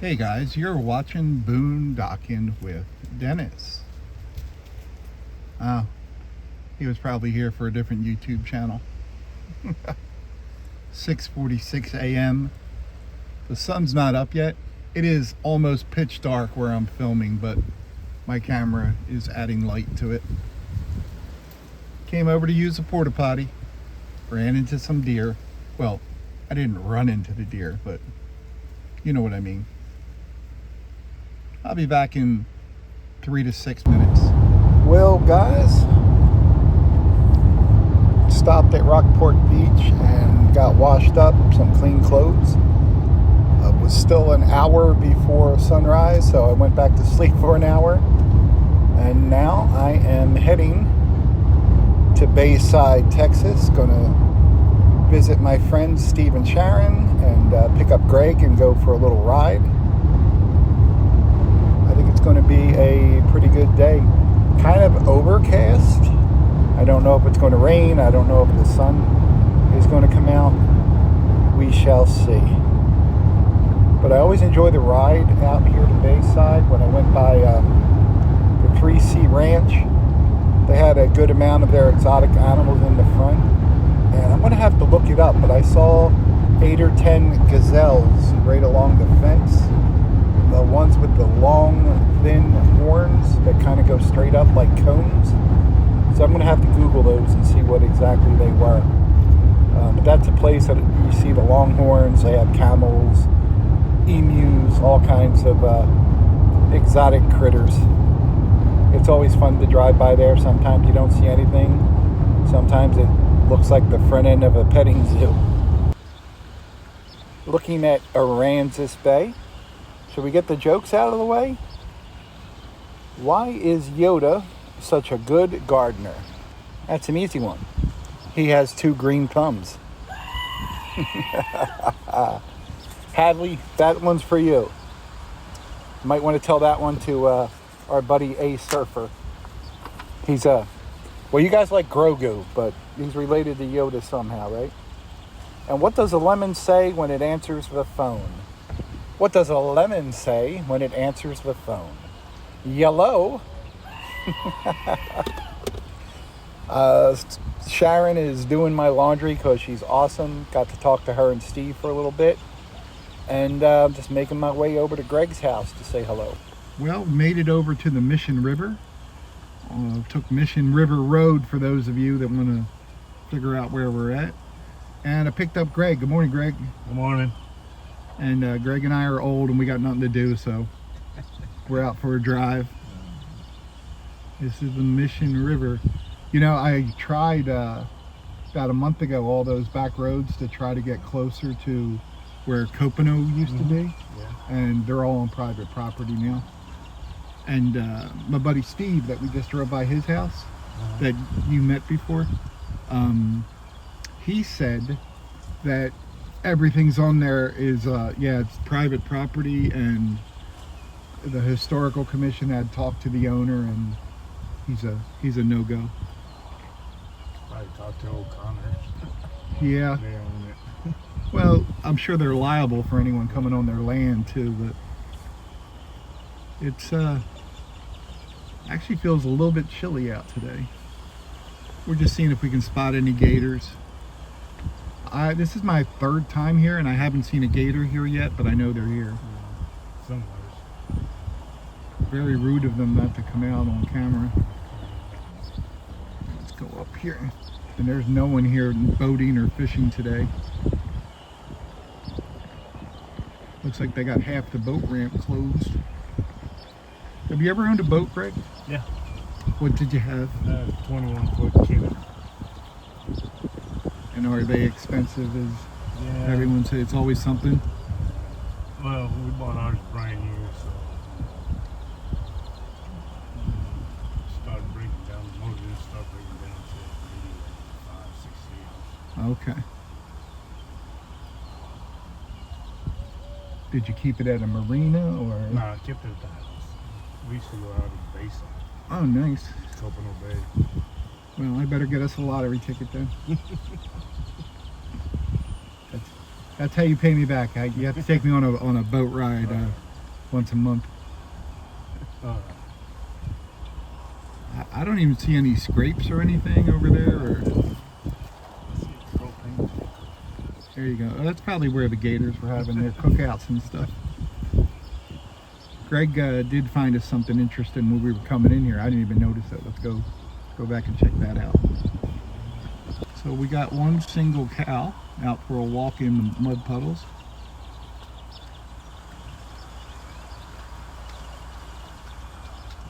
Hey guys, you're watching Boondocking with Dennis. Oh, he was probably here for a different YouTube channel. 6:46 a.m. The sun's not up yet. It is almost pitch dark where I'm filming, but my camera is adding light to it. Came over to use a porta potty. Ran into some deer. Well, I didn't run into the deer, but you know what I mean. I'll be back in 3 to 6 minutes. Well, guys, stopped at Rockport Beach and got washed up, some clean clothes. It was still an hour before sunrise, so I went back to sleep for an hour. And now I am heading to Bayside, Texas. Gonna visit my friends Steve and Sharon and pick up Greg and go for a little ride. I think it's going to be a pretty good day. Kind of overcast. I don't know if it's going to rain. I don't know if the sun is going to come out. We shall see. But I always enjoy the ride out here to Bayside. When I went by the 3C Ranch, they had a good amount of their exotic animals in the front. And I'm going to have to look it up, but I saw 8 or 10 gazelles right along the fence. The ones with the long, thin horns that kind of go straight up like cones. So I'm going to have to Google those and see what exactly they were. But that's a place that you see the longhorns. They have camels, emus, all kinds of exotic critters. It's always fun to drive by there. Sometimes you don't see anything. Sometimes it looks like the front end of a petting zoo. Looking at Aransas Bay. Should we get the jokes out of the way? Why is Yoda such a good gardener? That's an easy one. He has 2 green thumbs. Hadley, that one's for you. You might want to tell that one to our buddy A Surfer. He's well, you guys like Grogu, but he's related to Yoda somehow, right? And what does a lemon say when it answers the phone? What does a lemon say when it answers the phone? Yellow. Sharon is doing my laundry because she's awesome. Got to talk to her and Steve for a little bit. And just making my way over to Greg's house to say hello. Well, made it over to the Mission River. Took Mission River Road for those of you that want to figure out where we're at. And I picked up Greg. Good morning, Greg. Good morning. And Greg and I are old and we got nothing to do, so we're out for a drive. This is the Mission River. You know, I tried about a month ago all those back roads to try to get closer to where Copano used to be. Yeah. And they're all on private property now. And my buddy Steve that we just drove by his house, that you met before, he said that everything's on there is it's private property, and the historical commission had talked to the owner and he's a no-go. Probably talk to old Connors. Yeah. They own it. Well, I'm sure they're liable for anyone coming on their land too, but it's actually feels a little bit chilly out today. We're just seeing if we can spot any gators. This is my 3rd time here, and I haven't seen a gator here yet, but I know they're here. Somewhere. Very rude of them not to come out on camera. Let's go up here. And there's no one here boating or fishing today. Looks like they got half the boat ramp closed. Have you ever owned a boat, Greg? Yeah. What did you have? 21-foot Kane. And are they expensive as everyone says? It's always something. Well, we bought ours brand new, so started breaking down the motor. Started breaking down to maybe 5-6 years. Okay. Did you keep it at a marina or? No, I kept it at the house. We used to go out of Bayside. Oh, nice. Copano Bay. Well, I better get us a lottery ticket then. That's how you pay me back. You have to take me on a boat ride. once a month. Uh, I don't even see any scrapes or anything over there. Or propane. there you go. Oh, that's probably where the gators were having their cookouts and stuff. Greg did find us something interesting when we were coming in here. I didn't even notice it. Let's go back and check that out. So we got one single cow out for a walk in the mud puddles.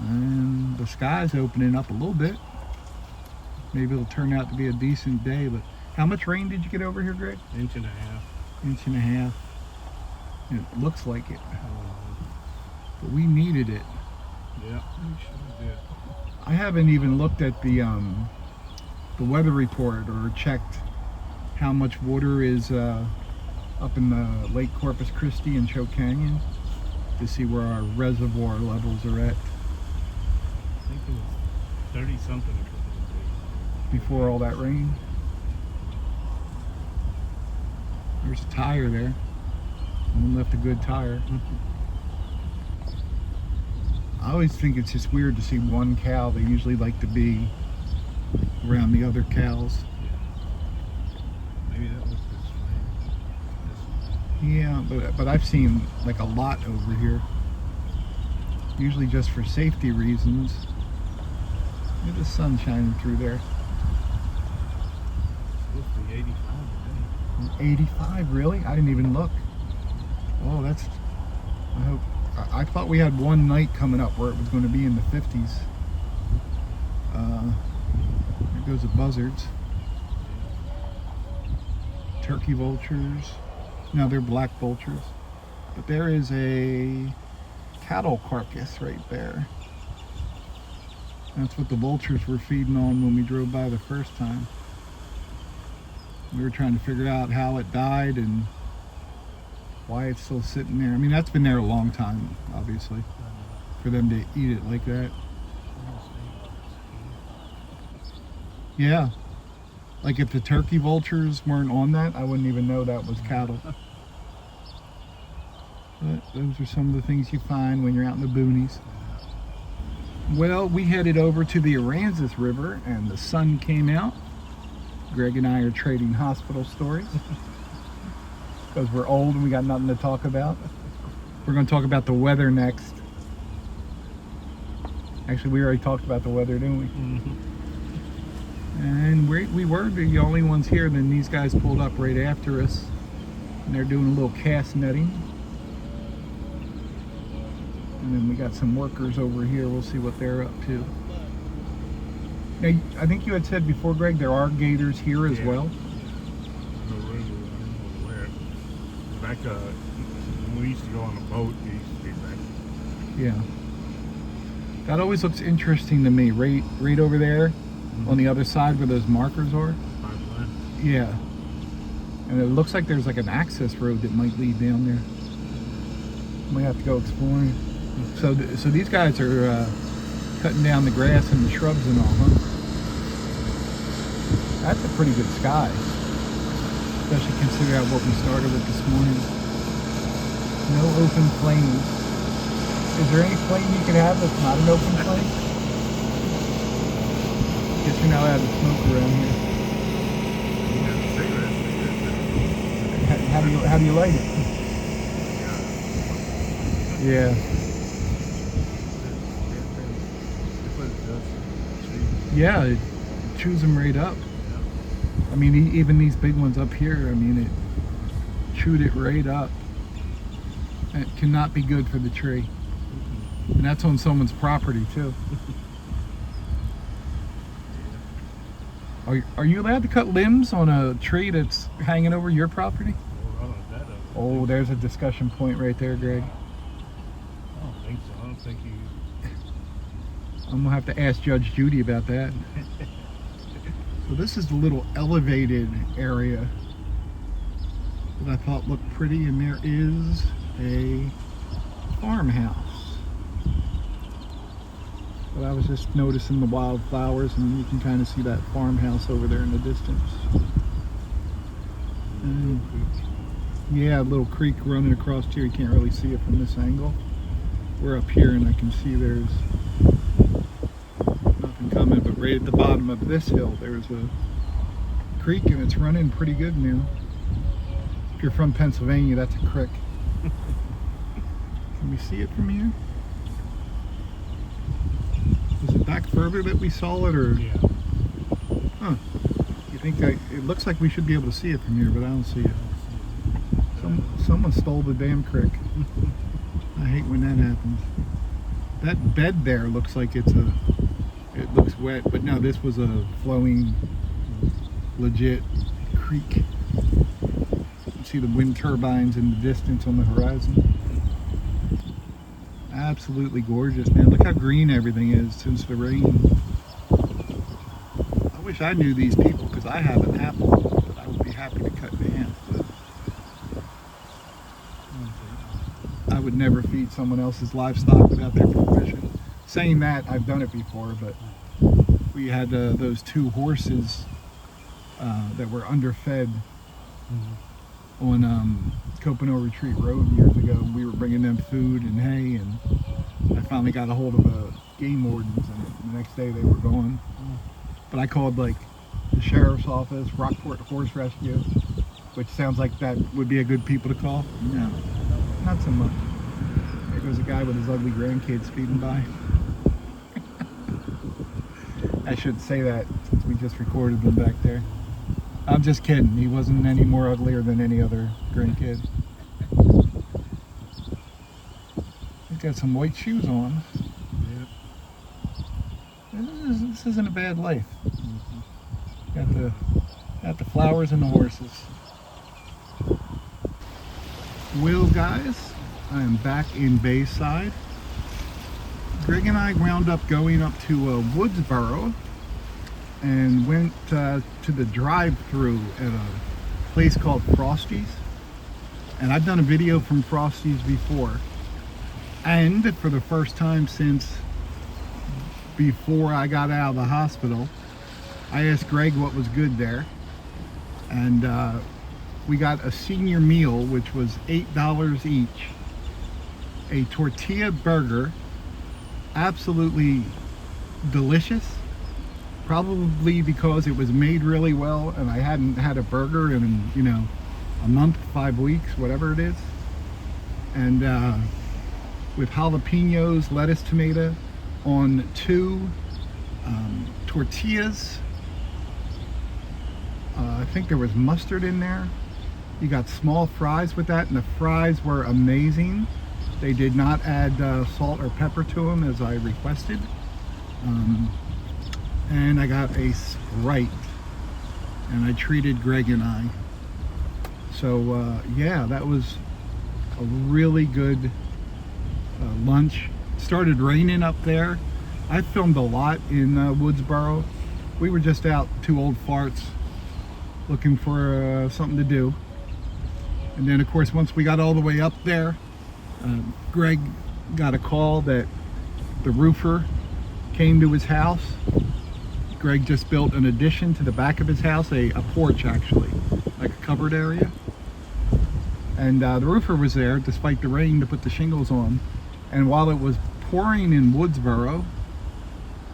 And the sky's opening up a little bit. Maybe it'll turn out to be a decent day. But how much rain did you get over here, Greg? Inch and a half. Inch and a half. It looks like it. But we needed it. Yeah, we sure did. I haven't even looked at the weather report or checked how much water is up in the Lake Corpus Christi and Choke Canyon to see where our reservoir levels are at I think it was 30 something a couple of days. before all that rain. There's a tire there. Someone left a good tire. I always think it's just weird to see one cow. They usually like to be around the other cows. Maybe that was this way. Yeah, but I've seen like a lot over here. Usually just for safety reasons. Look at the sun shining through there. It's supposed to be 85 today. 85, really? I didn't even look. Oh, that's... I thought we had one night coming up where it was going to be in the 50s. There goes the buzzards. Turkey vultures. No, they're black vultures. But there is a cattle carcass right there. That's what the vultures were feeding on when we drove by the first time. We were trying to figure out how it died and why it's still sitting there. I mean, that's been there a long time, obviously, for them to eat it like that. Yeah. Like if the turkey vultures weren't on that, I wouldn't even know that was cattle. But those are some of the things you find when you're out in the boonies. Well, we headed over to the Aransas River and the sun came out. Greg and I are trading hospital stories because we're old and we got nothing to talk about. We're going to talk about the weather next. Actually, we already talked about the weather, didn't we? Mm-hmm. And we were the only ones here. Then these guys pulled up right after us and they're doing a little cast netting. And then we got some workers over here. We'll see what they're up to. Now, I think you had said before, Greg, there are gators here as well. No river, I don't know where. Back when we used to go on a boat, we used to be back. Yeah. That always looks interesting to me. Right over there on the other side where those markers are. Pipeline. Yeah. And it looks like there's like an access road that might lead down there. We have to go exploring. So these guys are cutting down the grass and the shrubs and all, huh? That's a pretty good sky, especially considering what we started with this morning. No open plains. Is there any plane you can have that's not an open plane? Guess you're not allowed to smoke around here. You got cigarettes. How do you light it? Yeah. Yeah, it chews them right up. I mean, even these big ones up here, I mean, it chewed it right up. It cannot be good for the tree. And that's on someone's property, too. Are you allowed to cut limbs on a tree that's hanging over your property? Oh, there's a discussion point right there, Greg. I don't think so. I don't think you... I'm gonna have to ask Judge Judy about that. So this is the little elevated area that I thought looked pretty, and there is a farmhouse. But I was just noticing the wildflowers, and you can kind of see that farmhouse over there in the distance. And yeah, a little creek running across here. You can't really see it from this angle. we're up here and I can see there's nothing coming, but right at the bottom of this hill there's a creek and it's running pretty good now. If you're from Pennsylvania, that's a creek. Can we see it from here? Was it back further that we saw it, or? Yeah. Huh. You think it looks like we should be able to see it from here, but I don't see it. Someone stole the damn creek. I hate when that happens. That bed there looks like it looks wet, but no, this was a flowing, legit creek. You can see the wind turbines in the distance on the horizon. Absolutely gorgeous, man. Look how green everything is since the rain. I wish I knew these people, because I have an apple that I would be happy to cut in half, but I would never feed someone else's livestock without their permission. Saying that, I've done it before, but we had those 2 horses that were underfed on Copano Retreat Road years ago. We were bringing them food and hay, and I finally got a hold of game wardens, and the next day they were gone. But I called like the sheriff's office, Rockport Horse Rescue, which sounds like that would be a good people to call. No, not so much. There goes a guy with his ugly grandkids speeding by. I should say that since we just recorded them back there. I'm just kidding. He wasn't any more uglier than any other grandkid. He's got some white shoes on. Yep. This isn't a bad life. Got the flowers and the horses. Well, guys, I am back in Bayside. Greg and I wound up going up to Woodsboro and went to the drive-thru at a place called Frosty's. And I've done a video from Frosty's before. And for the first time since before I got out of the hospital, I asked Greg what was good there. And we got a senior meal, which was $8 each. A tortilla burger, absolutely delicious. Probably because it was made really well and I hadn't had a burger in, you know, a month, 5 weeks, whatever it is. And with jalapenos, lettuce, tomato on 2 tortillas. I think there was mustard in there. You got small fries with that, and the fries were amazing. They did not add salt or pepper to them as I requested. And I got a Sprite, and I treated Greg and I. So yeah, that was a really good lunch. It started raining up there. I filmed a lot in Woodsboro. We were just out 2 old farts looking for something to do. And then of course once we got all the way up there, Greg got a call that the roofer came to his house. Greg just built an addition to the back of his house, a porch actually, like a covered area. And the roofer was there despite the rain to put the shingles on. And while it was pouring in Woodsboro,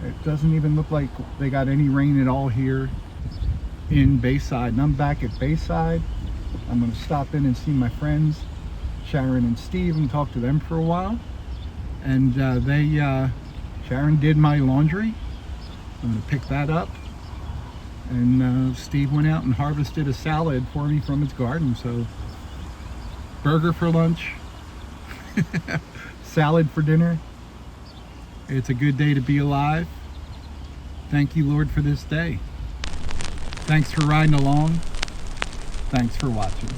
it doesn't even look like they got any rain at all here in Bayside. And I'm back at Bayside. I'm going to stop in and see my friends Sharon and Steve and talk to them for a while. And Sharon did my laundry. I'm going to pick that up. And Steve went out and harvested a salad for me from his garden. So burger for lunch, salad for dinner. It's a good day to be alive. Thank you, Lord, for this day. Thanks for riding along. Thanks for watching.